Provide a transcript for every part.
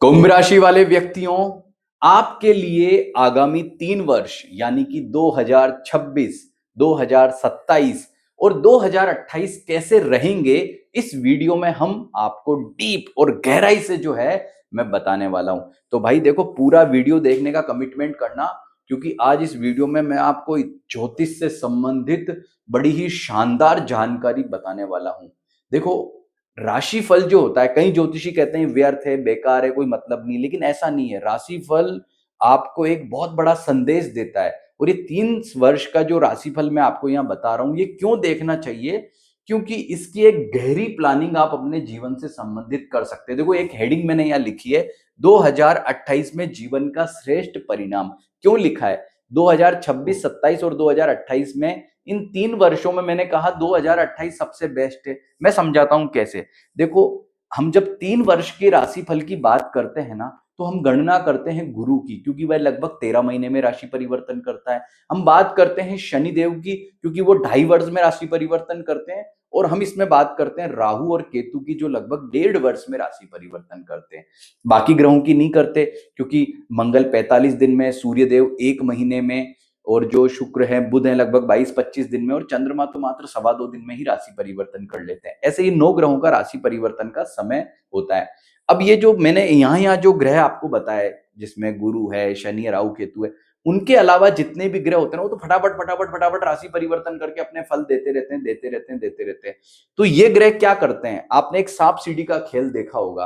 कुंभ राशि वाले व्यक्तियों, आपके लिए आगामी 3 वर्ष यानी कि 2026, 2027 और 2028 कैसे रहेंगे, इस वीडियो में हम आपको डीप और गहराई से जो है मैं बताने वाला हूं। तो भाई देखो, पूरा वीडियो देखने का कमिटमेंट करना, क्योंकि आज इस वीडियो में मैं आपको ज्योतिष से संबंधित बड़ी ही शानदार जानकारी बताने वाला हूं। देखो, राशिफल जो होता है, कई ज्योतिषी कहते हैं व्यर्थ है, बेकार है, कोई मतलब नहीं, लेकिन ऐसा नहीं है। राशिफल आपको एक बहुत बड़ा संदेश देता है। और ये 3 वर्ष का जो राशिफल मैं आपको यहाँ बता रहा हूं, ये क्यों देखना चाहिए? क्योंकि इसकी एक गहरी प्लानिंग आप अपने जीवन से संबंधित कर सकते हैं। देखो, एक हेडिंग मैंने यहाँ लिखी है, 2028 में जीवन का श्रेष्ठ परिणाम। क्यों लिखा है? 2026, 27 और 2028 में, इन 3 वर्षों में मैंने कहा 2028 सबसे बेस्ट है। मैं समझाता हूं कैसे। देखो, हम जब 3 वर्ष की राशिफल की बात करते हैं ना, तो हम गणना करते हैं गुरु की, क्योंकि वह लगभग 13 महीने में राशि परिवर्तन करता है। हम बात करते हैं शनिदेव की, क्योंकि वो 2.5 वर्ष में राशि परिवर्तन करते हैं। और हम इसमें बात करते हैं राहु और केतु की, जो लगभग 1.5 वर्ष में राशि परिवर्तन करते हैं। बाकी ग्रहों की नहीं करते, क्योंकि मंगल 45 दिन में, सूर्यदेव 1 महीने में, और जो शुक्र है, बुध है लगभग 22-25 दिन में, और चंद्रमा तो मात्र 2.25 दिन में ही राशि परिवर्तन कर लेते हैं। ऐसे ही 9 ग्रहों का राशि परिवर्तन का समय होता है। अब ये जो मैंने यहाँ जो ग्रह आपको बताए, जिसमें गुरु है, शनि, राहु, केतु है, उनके अलावा जितने भी ग्रह होते हैं, वो तो फटाफट फटाफट फटाफट राशि परिवर्तन करके अपने फल देते रहते हैं, देते रहते हैं, देते रहते हैं। तो ये ग्रह क्या करते हैं? आपने एक सांप सीढ़ी का खेल देखा होगा,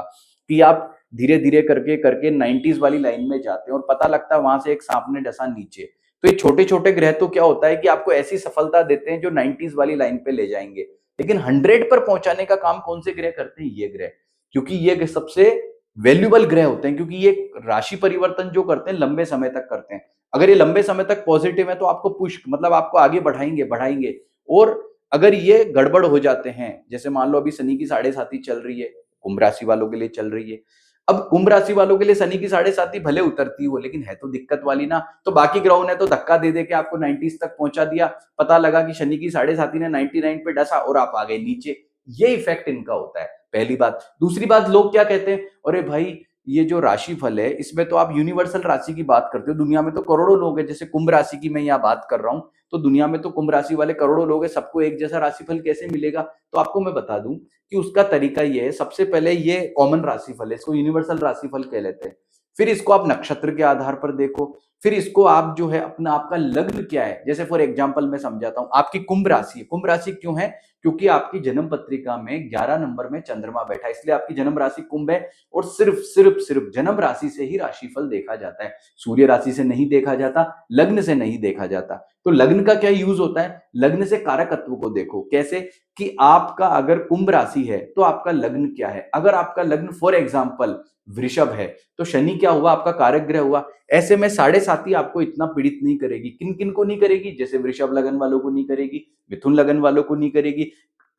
कि आप धीरे धीरे करके करके 90s वाली लाइन में जाते हैं, और पता लगता है वहां से एक सांप ने डसा नीचे। तो ये छोटे छोटे ग्रह तो क्या होता है कि आपको ऐसी सफलता देते हैं जो 90s वाली लाइन पे ले जाएंगे, लेकिन 100 पर पहुंचाने का काम कौन से ग्रह करते हैं? ये ग्रह। क्योंकि ये सबसे वैल्यूबल ग्रह होते हैं, क्योंकि ये राशि परिवर्तन जो करते हैं लंबे समय तक करते हैं। अगर ये लंबे समय तक पॉजिटिव है तो आपको पुश, मतलब आपको आगे बढ़ाएंगे बढ़ाएंगे। और अगर ये गड़बड़ हो जाते हैं, जैसे मान लो अभी शनि की 7.5 चल रही है, कुंभ राशि वालों के लिए चल रही है। अब कुंभ राशि वालों के लिए शनि की 7.5 भले उतरती हो, लेकिन है तो दिक्कत वाली ना। तो बाकी ग्रहों ने तो धक्का दे दे के आपको 90s तक पहुंचा दिया। पता लगा कि शनि की 7.5 ने 99 पे डसा और आप आ गए नीचे। ये इफेक्ट इनका होता है, पहली बात। दूसरी बात, लोग क्या कहते हैं, अरे भाई ये जो राशिफल है, इसमें तो आप यूनिवर्सल राशि की बात करते हो। दुनिया में तो करोड़ों लोग हैं, जैसे कुंभ राशि की मैं यहाँ बात कर रहा हूँ, तो दुनिया में तो कुंभ राशि वाले करोड़ों लोग हैं, सबको एक जैसा राशिफल कैसे मिलेगा? तो आपको मैं बता दूं कि उसका तरीका ये है। सबसे पहले ये कॉमन राशिफल है, इसको यूनिवर्सल राशिफल कह लेते हैं। फिर इसको आप नक्षत्र के आधार पर देखो। फिर इसको आप जो है अपना, आपका लग्न क्या है, जैसे फॉर एग्जांपल मैं समझाता हूं, आपकी कुंभ राशि है। कुंभ राशि क्यों है? क्योंकि आपकी जन्म पत्रिका में 11 नंबर में चंद्रमा बैठा है, इसलिए आपकी जन्म राशि कुंभ है। और सिर्फ सिर्फ सिर्फ जन्म राशि से ही राशिफल देखा जाता है, सूर्य राशि से नहीं देखा जाता, लग्न से नहीं देखा जाता। तो लग्न का क्या यूज होता है? लग्न से कारकत्व को देखो। कैसे? कि आपका अगर कुंभ राशि है तो आपका लग्न क्या है। अगर आपका लग्न फॉर एग्जाम्पल वृषभ है, तो शनि क्या हुआ? आपका कारक ग्रह हुआ। ऐसे में 7.5 आपको इतना पीड़ित नहीं करेगी। किन किन को नहीं करेगी? जैसे वृषभ लगन वालों को नहीं करेगी, मिथुन लगन वालों को नहीं करेगी,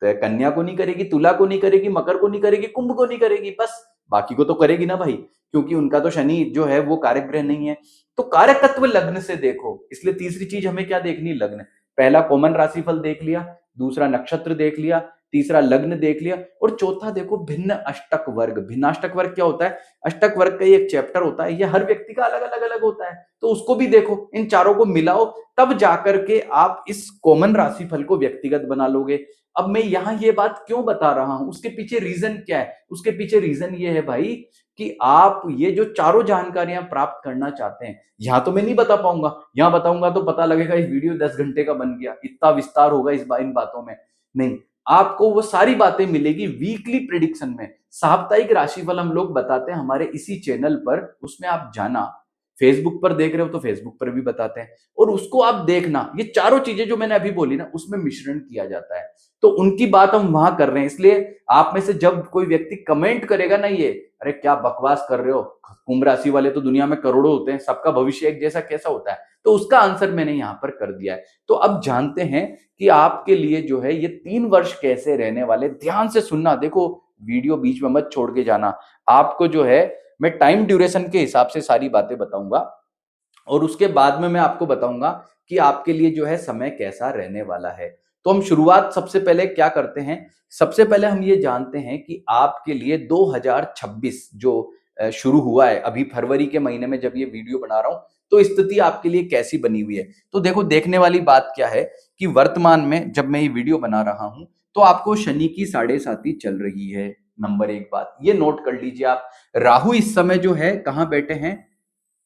कन्या को नहीं करेगी, तुला को नहीं करेगी, मकर को नहीं करेगी, कुंभ को नहीं करेगी, बस। बाकी को तो करेगी ना भाई, क्योंकि उनका तो शनि जो है वो कारक ग्रह नहीं है। तो कारकत्व लग्न से देखो। इसलिए तीसरी चीज हमें क्या देखनी? लग्न। पहला कॉमन राशिफल देख लिया, दूसरा नक्षत्र देख लिया, तीसरा लग्न देख लिया, और चौथा देखो भिन्न अष्टक वर्ग। भिन्नाष्टक वर्ग क्या होता है? अष्टक वर्ग का एक चैप्टर होता है, ये हर व्यक्ति का अलग अलग अलग होता है, तो उसको भी देखो। इन चारों को मिलाओ, तब जाकर के आप इस कॉमन राशिफल को व्यक्तिगत बना लोगे। अब मैं यहाँ ये बात क्यों बता रहा हूं, उसके पीछे रीजन क्या है? उसके पीछे रीजन ये है भाई, कि आप ये जो चारों जानकारियां प्राप्त करना चाहते हैं, यहां तो मैं नहीं बता पाऊंगा। यहां बताऊंगा तो पता लगेगा इस वीडियो 10 घंटे का बन गया, इतना विस्तार होगा इन बातों में। नहीं, आपको वो सारी बातें मिलेगी वीकली प्रिडिक्शन में। साप्ताहिक राशिफल हम लोग बताते हैं हमारे इसी चैनल पर, उसमें आप जाना। फेसबुक पर देख रहे हो तो फेसबुक पर भी बताते हैं, और उसको आप देखना। ये चारों चीजें जो मैंने अभी बोली ना, उसमें मिश्रण किया जाता है। तो उनकी बात हम वहां कर रहे हैं। इसलिए आप में से जब कोई व्यक्ति कमेंट करेगा ना, ये अरे क्या बकवास कर रहे हो, कुंभ राशि वाले तो दुनिया में करोड़ों होते हैं, सबका भविष्य एक जैसा कैसा होता है, तो उसका आंसर मैंने यहां पर कर दिया है। तो अब जानते हैं कि आपके लिए जो है ये 3 वर्ष कैसे रहने वाले। ध्यान से सुनना, देखो वीडियो बीच में मत छोड़ के जाना। आपको जो है मैं टाइम ड्यूरेशन के हिसाब से सारी बातें बताऊंगा, और उसके बाद में मैं आपको बताऊंगा कि आपके लिए जो है समय कैसा रहने वाला है। तो हम शुरुआत सबसे पहले क्या करते हैं? सबसे पहले हम ये जानते हैं कि आपके लिए 2026 जो शुरू हुआ है अभी फरवरी के महीने में जब ये वीडियो बना रहा हूं, तो स्थिति आपके लिए कैसी बनी हुई है। तो देखो, देखने वाली बात क्या है कि वर्तमान में जब मैं ये वीडियो बना रहा हूं तो आपको शनि की 7.5 चल रही है। नंबर एक बात ये नोट कर लीजिए आप। राहु इस समय जो है कहां बैठे हैं?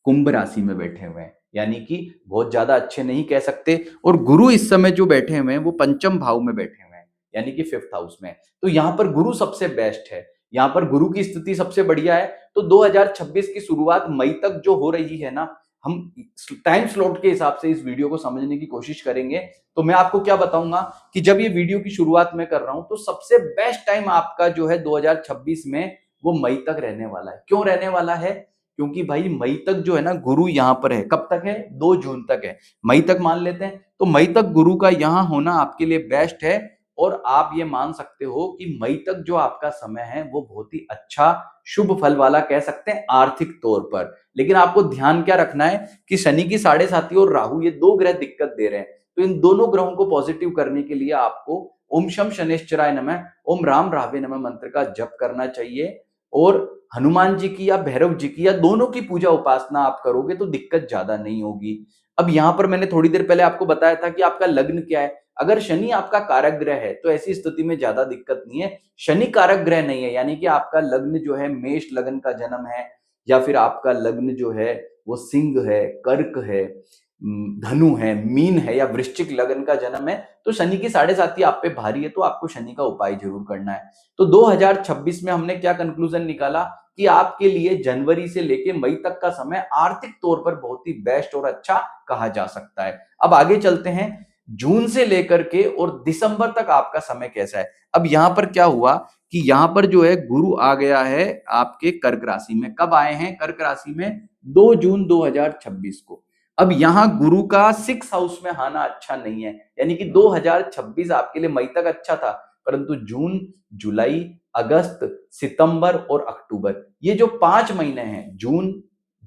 कुंभ राशि में बैठे हुए हैं, यानी कि बहुत ज्यादा अच्छे नहीं कह सकते। और गुरु इस समय जो बैठे हुए हैं वो पंचम भाव में बैठे हुए हैं, यानी कि 5th हाउस में। तो यहां पर गुरु सबसे बेस्ट है, यहां पर गुरु की स्थिति सबसे बढ़िया है। तो 2026 की शुरुआत मई तक जो हो रही है ना, हम टाइम स्लॉट के हिसाब से इस वीडियो को समझने की कोशिश करेंगे। तो मैं आपको क्या बताऊंगा कि जब ये वीडियो की शुरुआत मैं कर रहा हूं तो सबसे बेस्ट टाइम आपका जो है 2026 में वो मई तक रहने वाला है। क्यों रहने वाला है? क्योंकि भाई मई तक जो है ना गुरु यहां पर है। कब तक है? 2 जून तक है। मई तक मान लेते हैं, तो मई तक गुरु का यहां होना आपके लिए बेस्ट है। और आप ये मान सकते हो कि मई तक जो आपका समय है वो बहुत ही अच्छा शुभ फल वाला कह सकते हैं आर्थिक तौर पर। लेकिन आपको ध्यान क्या रखना है कि शनि की 7.5 और राहु ये दो ग्रह दिक्कत दे रहे हैं। तो इन दोनों ग्रहों को पॉजिटिव करने के लिए आपको ओम शम शनेश्चराय नमः, ओम राम राहवे नमः मंत्र का जप करना चाहिए। और हनुमान जी की या भैरव जी की या दोनों की पूजा उपासना आप करोगे तो दिक्कत ज्यादा नहीं होगी। अब यहां पर मैंने थोड़ी देर पहले आपको बताया था कि आपका लग्न क्या है। अगर शनि आपका कारक ग्रह है तो ऐसी स्थिति में ज्यादा दिक्कत नहीं है। शनि कारक ग्रह नहीं है, यानी कि आपका लग्न जो है मेष लग्न का जन्म है, या फिर आपका लग्न जो है वो सिंह है, कर्क है, धनु है, मीन है या वृश्चिक लग्न का जन्म है, तो शनि की 7.5 आप पे भारी है, तो आपको शनि का उपाय जरूर करना है। तो 2026 में हमने क्या कंक्लूजन निकाला कि आपके लिए जनवरी से लेके मई तक का समय आर्थिक तौर पर बहुत ही बेस्ट और अच्छा कहा जा सकता है। अब आगे चलते हैं, जून से लेकर के और दिसंबर तक आपका समय कैसा है। अब यहां पर क्या हुआ कि यहां पर जो है गुरु आ गया है आपके कर्क राशि में। कब आए हैं कर्क राशि में? 2 जून 2026 को। अब यहां गुरु का 6th हाउस में आना अच्छा नहीं है, यानी कि 2026 आपके लिए मई तक अच्छा था, परंतु जून, जुलाई, अगस्त, सितंबर और अक्टूबर, ये जो 5 महीने हैं, जून,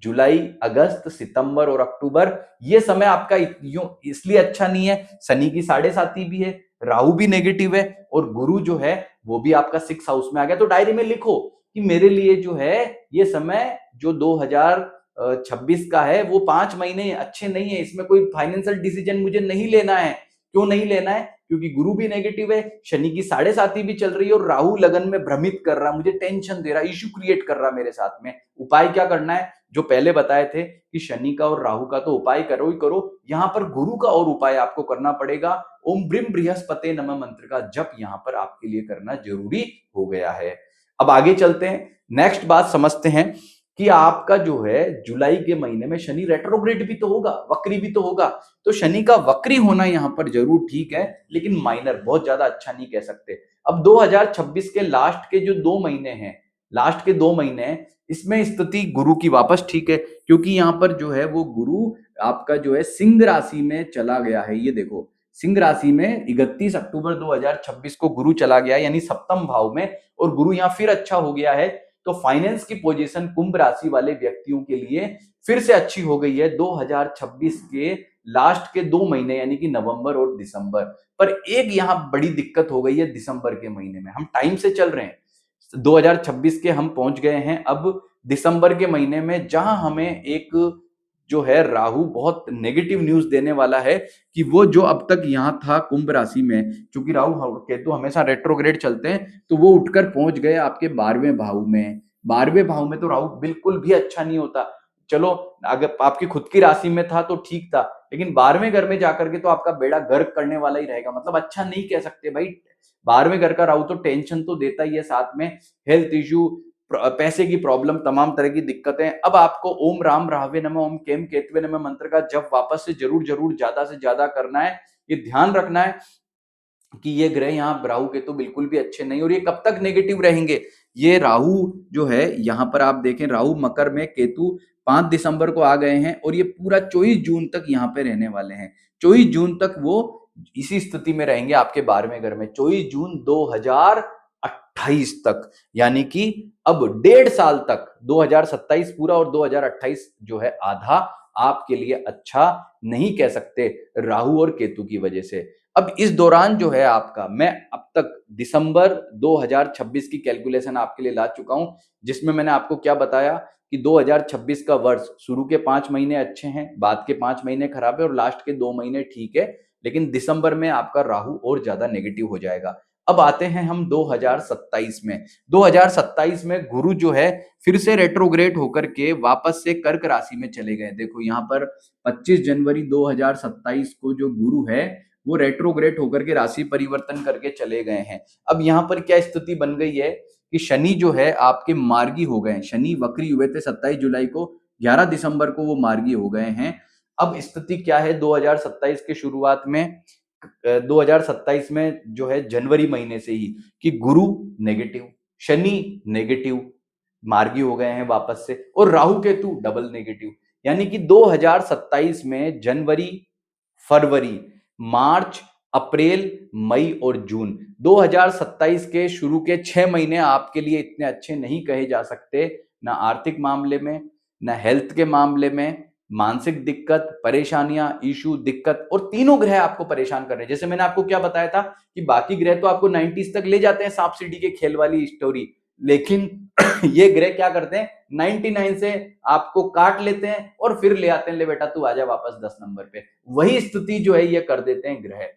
जुलाई, अगस्त, सितंबर और अक्टूबर, ये समय आपका इसलिए अच्छा नहीं है। शनि की 7.5 भी है, राहु भी नेगेटिव है और गुरु जो है वो भी आपका 6th हाउस में आ गया। तो डायरी में लिखो कि मेरे लिए जो है ये समय जो 2026 का है वो 5 महीने अच्छे नहीं है, इसमें कोई फाइनेंशियल डिसीजन मुझे नहीं लेना है। क्यों नहीं लेना है? क्योंकि गुरु भी नेगेटिव है, शनि की 7.5 भी चल रही है और राहु लगन में भ्रमित कर रहा, मुझे टेंशन दे रहा, इश्यू क्रिएट कर रहा मेरे साथ में। उपाय क्या करना है? जो पहले बताए थे कि शनि का और राहु का तो उपाय करो ही करो, यहां पर गुरु का और उपाय आपको करना पड़ेगा। ओम ब्रीम बृहस्पते नमः मंत्र का जप यहां पर आपके लिए करना जरूरी हो गया है। अब आगे चलते हैं, नेक्स्ट बात समझते हैं कि आपका जो है जुलाई के महीने में शनि रेट्रोग्रेड भी तो होगा, वक्री भी तो होगा। तो शनि का वक्री होना यहां पर जरूर ठीक है, लेकिन माइनर, बहुत ज्यादा अच्छा नहीं कह सकते। अब 2026 के लास्ट के जो 2 महीने हैं, लास्ट के 2 महीने हैं, इसमें स्थिति गुरु की वापस ठीक है, क्योंकि यहां पर जो है वो गुरु आपका जो है सिंह राशि में चला गया है। ये देखो, सिंह राशि में 31 अक्टूबर 2026 को गुरु चला गया, यानी 7th भाव में, और गुरु यहां फिर अच्छा हो गया है। तो फाइनेंस की पोजीशन कुंभ राशि वाले व्यक्तियों के लिए फिर से अच्छी हो गई है 2026 के लास्ट के 2 महीने, यानी कि नवंबर और दिसंबर। पर एक यहां बड़ी दिक्कत हो गई है दिसंबर के महीने में। हम टाइम से चल रहे हैं, 2026 के हम पहुंच गए हैं अब दिसंबर के महीने में, जहां हमें एक जो है राहु बहुत नेगेटिव न्यूज देने वाला है कि वो जो अब तक यहां था कुंभ राशि में, क्योंकि राहु केतु हमेशा रेट्रोग्रेड चलते हैं, तो वो उठकर पहुंच गए आपके 12वें भाव में। 12वें भाव में तो राहु बिल्कुल भी अच्छा नहीं होता। चलो, अगर आपकी खुद की राशि में था तो ठीक था, लेकिन 12वें घर में जाकर के तो आपका बेड़ा गर्क करने वाला ही रहेगा, मतलब अच्छा नहीं कह सकते भाई। 12वें घर का राहु तो टेंशन तो देता ही है, साथ में हेल्थ इश्यू, पैसे की प्रॉब्लम, तमाम तरह की दिक्कतें। अब आपको ओम राम राहवे नमः, ओम केम केतवे नमः मंत्र का जब वापस से जरूर जरूर ज्यादा से ज्यादा करना है। ये ध्यान रखना है कि ये ग्रह यहाँ राहु केतु बिल्कुल भी अच्छे नहीं, और ये कब तक नेगेटिव रहेंगे। ये राहु जो है यहाँ पर आप देखें, राहु मकर में, केतु 5 दिसंबर को आ गए हैं, और ये पूरा 24 जून तक यहाँ पे रहने वाले हैं। 24 जून तक वो इसी स्थिति में रहेंगे आपके 12वें घर में, 24 जून 2028 तक, यानी कि अब 1.5 साल तक, 2027 पूरा और 2028 जो है आधा, आपके लिए अच्छा नहीं कह सकते राहु और केतु की वजह से। अब इस दौरान जो है आपका, मैं अब तक दिसंबर 2026 की कैलकुलेशन आपके लिए ला चुका हूं, जिसमें मैंने आपको क्या बताया कि 2026 का वर्ष शुरू के 5 महीने अच्छे हैं, बाद के 5 महीने खराब है और लास्ट के 2 महीने ठीक है, लेकिन दिसंबर में आपका राहु और ज्यादा नेगेटिव हो जाएगा। अब आते हैं हम 2027 में। 2027 में गुरु जो है फिर से रेट्रोग्रेड होकर के वापस से कर्क राशि में चले गए। देखो यहाँ पर 25 जनवरी 2027 को जो गुरु है वो रेट्रोग्रेड होकर के राशि परिवर्तन करके चले गए हैं। अब यहाँ पर क्या स्थिति बन गई है कि शनि जो है आपके मार्गी हो गए हैं। शनि वक्री हुए थे 27 जुलाई को, 11 दिसंबर को वो मार्गी हो गए हैं। अब स्थिति क्या है 2027 के शुरुआत में, 2027 में जो है जनवरी महीने से ही, कि गुरु नेगेटिव, शनि नेगेटिव, मार्गी हो गए हैं वापस से, और राहु केतु डबल नेगेटिव। यानी कि 2027 में जनवरी, फरवरी, मार्च, अप्रैल, मई और जून, 2027 के शुरू के 6 महीने आपके लिए इतने अच्छे नहीं कहे जा सकते, ना आर्थिक मामले में, ना हेल्थ के मामले में, मानसिक दिक्कत, परेशानियां, इशू, दिक्कत, और तीनों ग्रह आपको परेशान कर रहे हैं। जैसे मैंने आपको क्या बताया था कि बाकी ग्रह तो आपको 90s तक ले जाते हैं, सांप सीढ़ी के खेल वाली स्टोरी, लेकिन ये ग्रह क्या करते हैं 99 से आपको काट लेते हैं और फिर ले आते हैं, ले बेटा तू आजा वापस 10 नंबर पे। वही स्थिति जो है ये कर देते हैं ग्रह।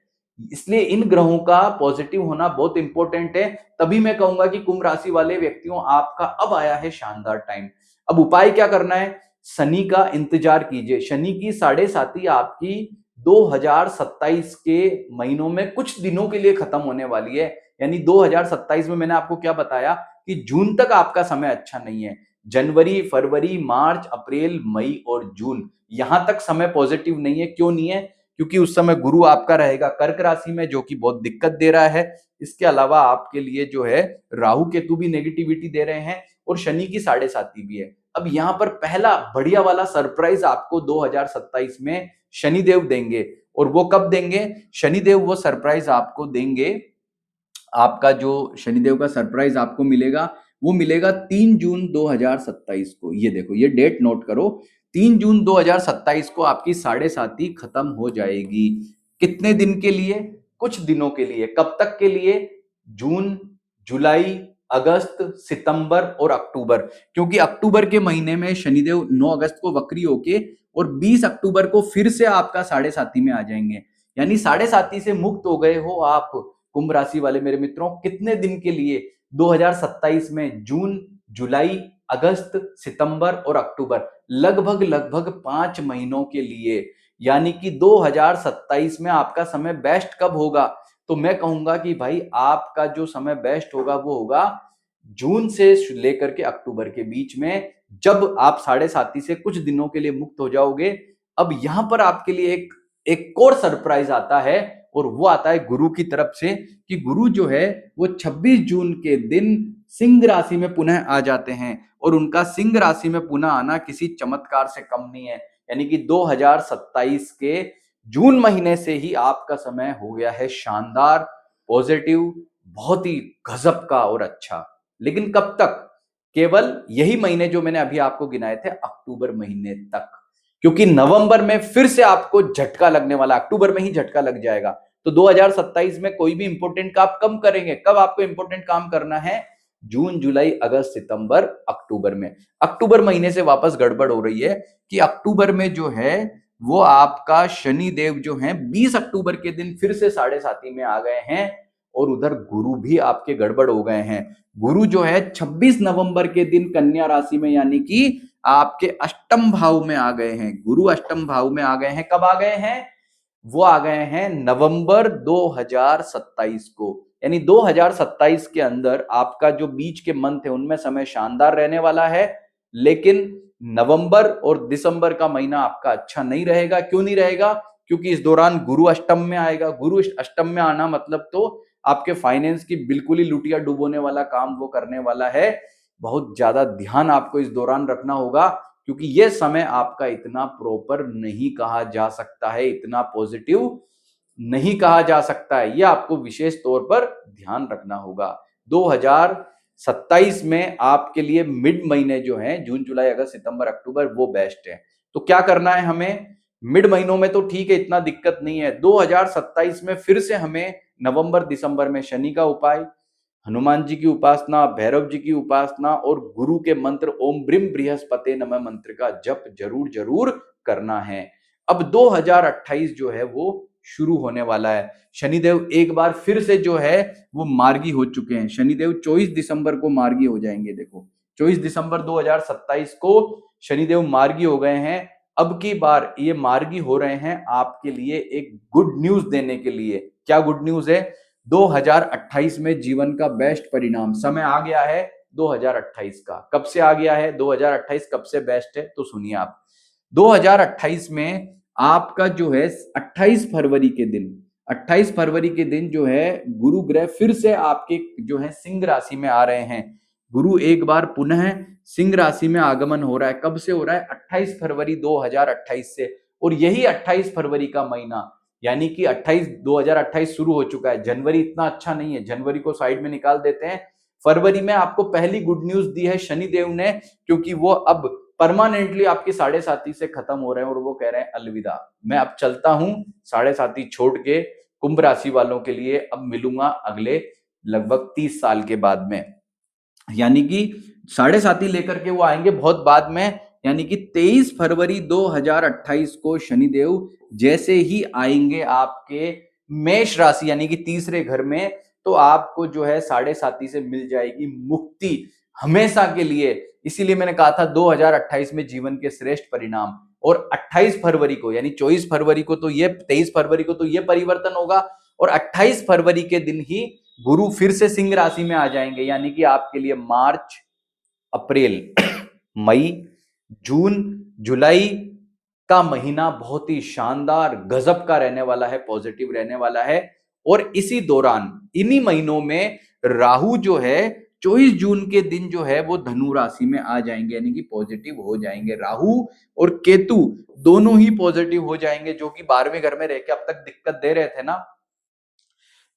इसलिए इन ग्रहों का पॉजिटिव होना बहुत इंपॉर्टेंट है। तभी मैं कहूंगा कि कुंभ राशि वाले व्यक्तियों, आपका अब आया है शानदार टाइम। अब उपाय क्या करना है, शनि का इंतजार कीजिए। शनि की साढ़े साती आपकी 2027 के महीनों में कुछ दिनों के लिए खत्म होने वाली है। यानी 2027 में मैंने आपको क्या बताया कि जून तक आपका समय अच्छा नहीं है। जनवरी, फरवरी, मार्च, अप्रैल, मई और जून, यहां तक समय पॉजिटिव नहीं है। क्यों नहीं है? क्योंकि उस समय गुरु आपका रहेगा कर्क राशि में, जो कि बहुत दिक्कत दे रहा है। इसके अलावा आपके लिए जो है राहु केतु भी नेगेटिविटी दे रहे हैं और शनि की साढ़े साती भी है। अब यहां पर पहला बढ़िया वाला सरप्राइज आपको 2027 में शनिदेव देंगे। और वो कब देंगे? शनिदेव वो सरप्राइज आपको देंगे, आपका जो शनिदेव का सरप्राइज आपको मिलेगा वो मिलेगा 3 जून 2027 को। ये देखो, ये डेट नोट करो, 3 जून 2027 को आपकी साढ़े साती खत्म हो जाएगी। कितने दिन के लिए? कुछ दिनों के लिए। कब तक के लिए? जून, जुलाई, अगस्त, सितंबर और अक्टूबर। क्योंकि अक्टूबर के महीने में शनिदेव 9 अगस्त को वक्री होके और 20 अक्टूबर को फिर से आपका साढ़े साती में आ जाएंगे। यानी साढ़े साती से मुक्त हो गए हो आप कुंभ राशि वाले मेरे मित्रों। कितने दिन के लिए? 2027 में जून, जुलाई, अगस्त, सितंबर और अक्टूबर, लगभग लगभग 5 महीनों के लिए। यानी कि 2027 में आपका समय बेस्ट कब होगा? तो मैं कहूंगा कि भाई आपका जो समय बेस्ट होगा वो होगा जून से लेकर के अक्टूबर के बीच में, जब आप साढ़े साती से कुछ दिनों के लिए मुक्त हो जाओगे। अब यहां पर आपके लिए एक और सरप्राइज आता है, और वो आता है गुरु की तरफ से, कि गुरु जो है वो 26 जून के दिन सिंह राशि में पुनः आ जाते हैं। और उनका सिंह राशि में पुनः आना किसी चमत्कार से कम नहीं है। यानी कि 2027 के जून महीने से ही आपका समय हो गया है शानदार, पॉजिटिव, बहुत ही गजब का और अच्छा। लेकिन कब तक? केवल यही महीने जो मैंने अभी आपको गिनाए थे, अक्टूबर महीने तक। क्योंकि नवंबर में फिर से आपको झटका लगने वाला, अक्टूबर में ही झटका लग जाएगा। तो 2027 में कोई भी इंपॉर्टेंट काम कम करेंगे। कब आपको इंपॉर्टेंट काम करना है? जून, जुलाई, अगस्त, सितंबर, अक्टूबर में। अक्टूबर महीने से वापस गड़बड़ हो रही है कि अक्टूबर में जो है वो आपका शनि देव जो है 20 अक्टूबर के दिन फिर से साढ़े साती में आ गए हैं, और उधर गुरु भी आपके गड़बड़ हो गए हैं। गुरु जो है 26 नवंबर के दिन कन्या राशि में, यानी कि आपके अष्टम भाव में आ गए हैं। गुरु अष्टम भाव में आ गए हैं। कब आ गए हैं? वो आ गए हैं नवंबर 2027 को। यानी 2027 के अंदर आपका जो बीच के मंथ है उनमें समय शानदार रहने वाला है। लेकिन नवंबर और दिसंबर का महीना आपका अच्छा नहीं रहेगा। क्यों नहीं रहेगा? क्योंकि इस दौरान गुरु अष्टम में आएगा। गुरु अष्टम में आना मतलब तो आपके फाइनेंस की बिल्कुल ही लुटिया डुबोने वाला काम वो करने वाला है। बहुत ज्यादा ध्यान आपको इस दौरान रखना होगा, क्योंकि यह समय आपका इतना प्रॉपर नहीं कहा जा सकता है, इतना पॉजिटिव नहीं कहा जा सकता है। यह आपको विशेष तौर पर ध्यान रखना होगा। 2027 में आपके लिए मिड महीने जो हैं, जून, जुलाई, अगस्त, सितंबर, अक्टूबर, वो बेस्ट है। तो क्या करना है हमें? मिड महीनों में तो ठीक है, इतना दिक्कत नहीं है। 2027 में फिर से हमें नवंबर दिसंबर में शनि का उपाय, हनुमान जी की उपासना, भैरव जी की उपासना और गुरु के मंत्र ओम ब्रीम बृहस्पते नमः मंत्र का जप जरूर जरूर करना है। अब 2028 जो है वो शुरू होने वाला है। शनिदेव एक बार फिर से जो है वो मार्गी हो चुके हैं। शनिदेव 24 दिसंबर को मार्गी हो जाएंगे। देखो 24 दिसंबर 2027 को शनिदेव मार्गी हो गए हैं। अब की बार ये मार्गी हो रहे हैं आपके लिए एक गुड न्यूज देने के लिए। क्या गुड न्यूज है? 2028 में जीवन का बेस्ट परिणाम, समय आ गया है 2028 का। कब से आ गया है 2028? कब से बेस्ट है तो सुनिए आप। 2028 में आपका जो है 28 फरवरी के दिन, 28 फरवरी के दिन जो है गुरु ग्रह फिर से आपके जो है सिंह राशि में आ रहे हैं। गुरु एक बार पुनः सिंह राशि में आगमन हो रहा है। कब से हो रहा है? 28 फरवरी 2028 से। और यही 28 फरवरी का महीना, यानी कि 2028 शुरू हो चुका है। जनवरी इतना अच्छा नहीं है, जनवरी को साइड में निकाल देते हैं। फरवरी में आपको पहली गुड न्यूज दी है शनिदेव ने, क्योंकि वो अब परमानेंटली आपके साढ़े साथी से खत्म हो रहे हैं और वो कह रहे हैं अलविदा, मैं अब चलता हूं साढ़े साथी छोड़ के। कुंभ राशि वालों के लिए अब मिलूंगा अगले लगभग 30 साल के बाद में, यानी कि साढ़े साथी लेकर के वो आएंगे बहुत बाद में। यानी कि 23 फरवरी 2028 को शनिदेव जैसे ही आएंगे आपके मेष राशि यानी कि तीसरे घर में, तो आपको जो है साढ़े साथी से मिल जाएगी मुक्ति हमेशा के लिए। इसीलिए मैंने कहा था 2028 में जीवन के श्रेष्ठ परिणाम। और 28 फरवरी को यानी 24 फरवरी को तो ये, 23 फरवरी को तो ये परिवर्तन होगा, और 28 फरवरी के दिन ही गुरु फिर से सिंह राशि में आ जाएंगे। यानी कि आपके लिए मार्च, अप्रैल, मई, जून, जुलाई का महीना बहुत ही शानदार गजब का रहने वाला है, पॉजिटिव रहने वाला है। और इसी दौरान इन्हीं महीनों में राहु जो है 24 जून के दिन जो है वो धनु राशि में आ जाएंगे, यानी कि पॉजिटिव हो जाएंगे। राहु और केतु दोनों ही पॉजिटिव हो जाएंगे, जो कि 12वें घर में रह के अब तक दिक्कत दे रहे थे ना।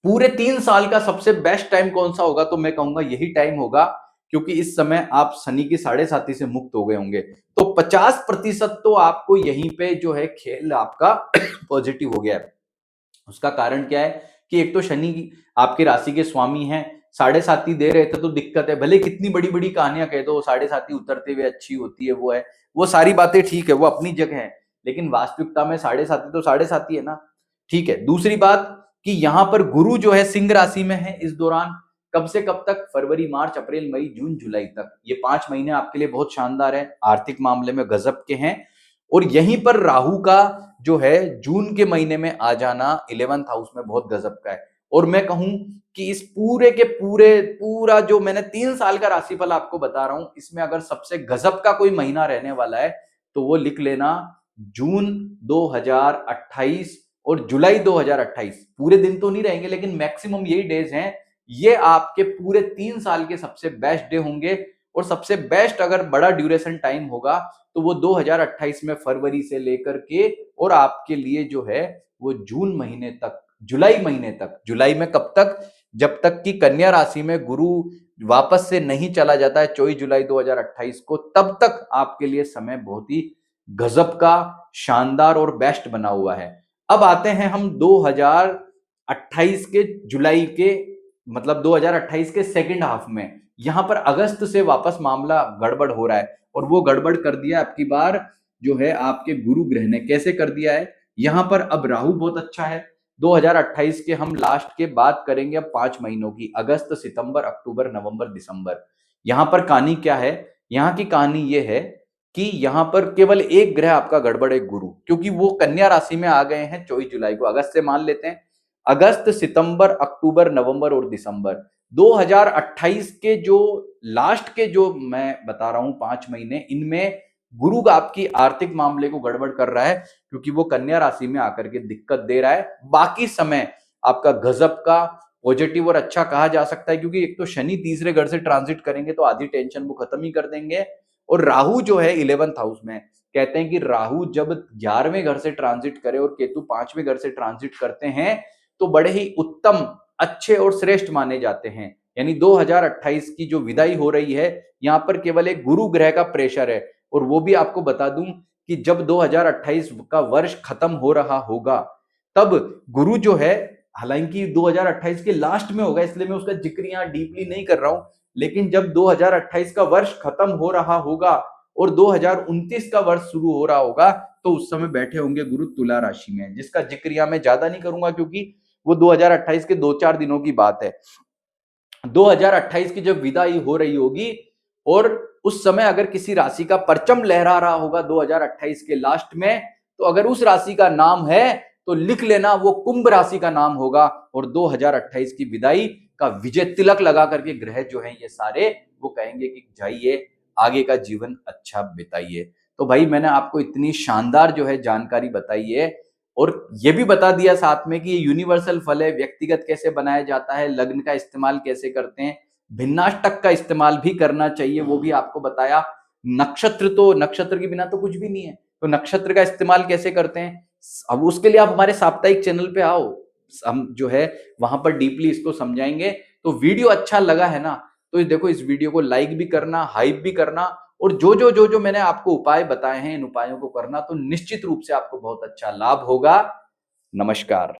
पूरे 3 साल का सबसे बेस्ट टाइम कौन सा होगा? तो मैं कहूंगा यही टाइम होगा, क्योंकि इस समय आप शनि की साढ़े साथी से मुक्त हो गए होंगे। तो 50% तो आपको यहीं पे जो है खेल आपका पॉजिटिव हो गया है। उसका कारण क्या है कि एक तो शनि आपके राशि के स्वामी हैं, साढ़े साथी दे रहे थे तो दिक्कत है। भले कितनी बड़ी बड़ी कहानियां कह दो साढ़े साथी उतरते हुए अच्छी होती है, वो सारी बातें ठीक है, वो अपनी जगह है, लेकिन वास्तविकता में साढ़े साथी तो साढ़े साथी है ना। ठीक है, दूसरी बात कि यहां पर गुरु जो है सिंह राशि में है इस दौरान। कब से कब तक? फरवरी, मार्च, अप्रैल, मई, जून, जुलाई तक। ये 5 महीने आपके लिए बहुत शानदार है, आर्थिक मामले में गजब के हैं। और यहीं पर राहु का जो है जून के महीने में आ जाना 11th हाउस में बहुत गजब का है। और मैं कहूं कि इस पूरे के पूरा जो मैंने 3 साल का राशिफल आपको बता रहा हूं, इसमें अगर सबसे गजब का कोई महीना रहने वाला है तो वो लिख लेना जून 2028 और जुलाई 2028। पूरे दिन तो नहीं रहेंगे, लेकिन मैक्सिमम यही डेज हैं। ये आपके पूरे 3 साल के सबसे बेस्ट डे होंगे। और सबसे बेस्ट अगर बड़ा ड्यूरेशन टाइम होगा तो वो 2028 में फरवरी से लेकर के और आपके लिए जो है वो जून महीने तक, जुलाई महीने तक। जुलाई में कब तक? जब तक कि कन्या राशि में गुरु वापस से नहीं चला जाता है 24 जुलाई 2028 को, तब तक आपके लिए समय बहुत ही गजब का, शानदार और बेस्ट बना हुआ है। अब आते हैं हम 2028 के जुलाई के, मतलब 2028 के सेकंड हाफ में। यहां पर अगस्त से वापस मामला गड़बड़ हो रहा है, और वो गड़बड़ कर दिया आपकी बार जो है आपके गुरु ग्रह ने। कैसे कर दिया है? यहां पर अब राहु बहुत अच्छा है। 2028 के हम लास्ट के बात करेंगे अब 5 महीनों की, अगस्त, सितंबर, अक्टूबर, नवंबर, दिसंबर। यहां पर कहानी क्या है? यहां की कहानी यह है कि यहां पर केवल एक ग्रह आपका गड़बड़ है, गुरु, क्योंकि वो कन्या राशि में आ गए हैं 24 जुलाई को। अगस्त से मान लेते हैं, अगस्त, सितंबर, अक्टूबर, नवंबर और दिसंबर 2028 के जो लास्ट के जो मैं बता रहा हूं 5 महीने, इनमें गुरु आपकी आर्थिक मामले को गड़बड़ कर रहा है, क्योंकि वो कन्या राशि में आकर के दिक्कत दे रहा है। बाकी समय आपका गजब का पॉजिटिव और अच्छा कहा जा सकता है, क्योंकि एक तो शनि तीसरे घर से ट्रांजिट करेंगे तो आधी टेंशन वो खत्म ही कर देंगे। और राहु जो है 11th हाउस में, कहते हैं कि राहु जब 11वें घर से ट्रांजिट करे और केतु 5वें घर से ट्रांजिट करते हैं तो बड़े ही उत्तम, अच्छे और श्रेष्ठ माने जाते हैं। यानी 2028 की जो विदाई हो रही है, यहां पर केवल एक गुरु ग्रह का प्रेशर है। और वो भी आपको बता दूं कि जब 2028 का वर्ष खत्म हो रहा होगा तब गुरु जो है, हालांकि 2028 के लास्ट में होगा इसलिए मैं उसका जिक्र यहां डीपली नहीं कर रहा हूं, लेकिन जब 2028 का वर्ष खत्म हो रहा होगा और 2029 का वर्ष शुरू हो रहा होगा तो उस समय बैठे होंगे गुरु तुला राशि में, जिसका जिक्र यहां मैं ज्यादा नहीं करूंगा क्योंकि वो 2028 के 2-4 दिनों की बात है। 2028 की जब विदाई हो रही होगी और उस समय अगर किसी राशि का परचम लहरा रहा होगा 2028 के लास्ट में, तो अगर उस राशि का नाम है तो लिख लेना वो कुंभ राशि का नाम होगा। और 2028 की विदाई का विजय तिलक लगा करके ग्रह जो हैं ये सारे वो कहेंगे कि जाइए आगे का जीवन अच्छा बिताइए। तो भाई मैंने आपको इतनी शानदार जो है जानकारी बताई है और ये भी बता दिया साथ में कि ये यूनिवर्सल फल है, व्यक्तिगत कैसे बनाया जाता है, लग्न का इस्तेमाल कैसे करते हैं, भिन्नाष्टक का इस्तेमाल भी करना चाहिए वो भी आपको बताया। नक्षत्र, तो नक्षत्र के बिना तो कुछ भी नहीं है, तो नक्षत्र का इस्तेमाल कैसे करते हैं, अब उसके लिए आप हमारे साप्ताहिक चैनल पे आओ, हम जो है वहां पर डीपली इसको समझाएंगे। तो वीडियो अच्छा लगा है ना, तो देखो इस वीडियो को लाइक भी करना, हाइप भी करना, और जो मैंने आपको उपाय बताए हैं इन उपायों को करना, तो निश्चित रूप से आपको बहुत अच्छा लाभ होगा। नमस्कार।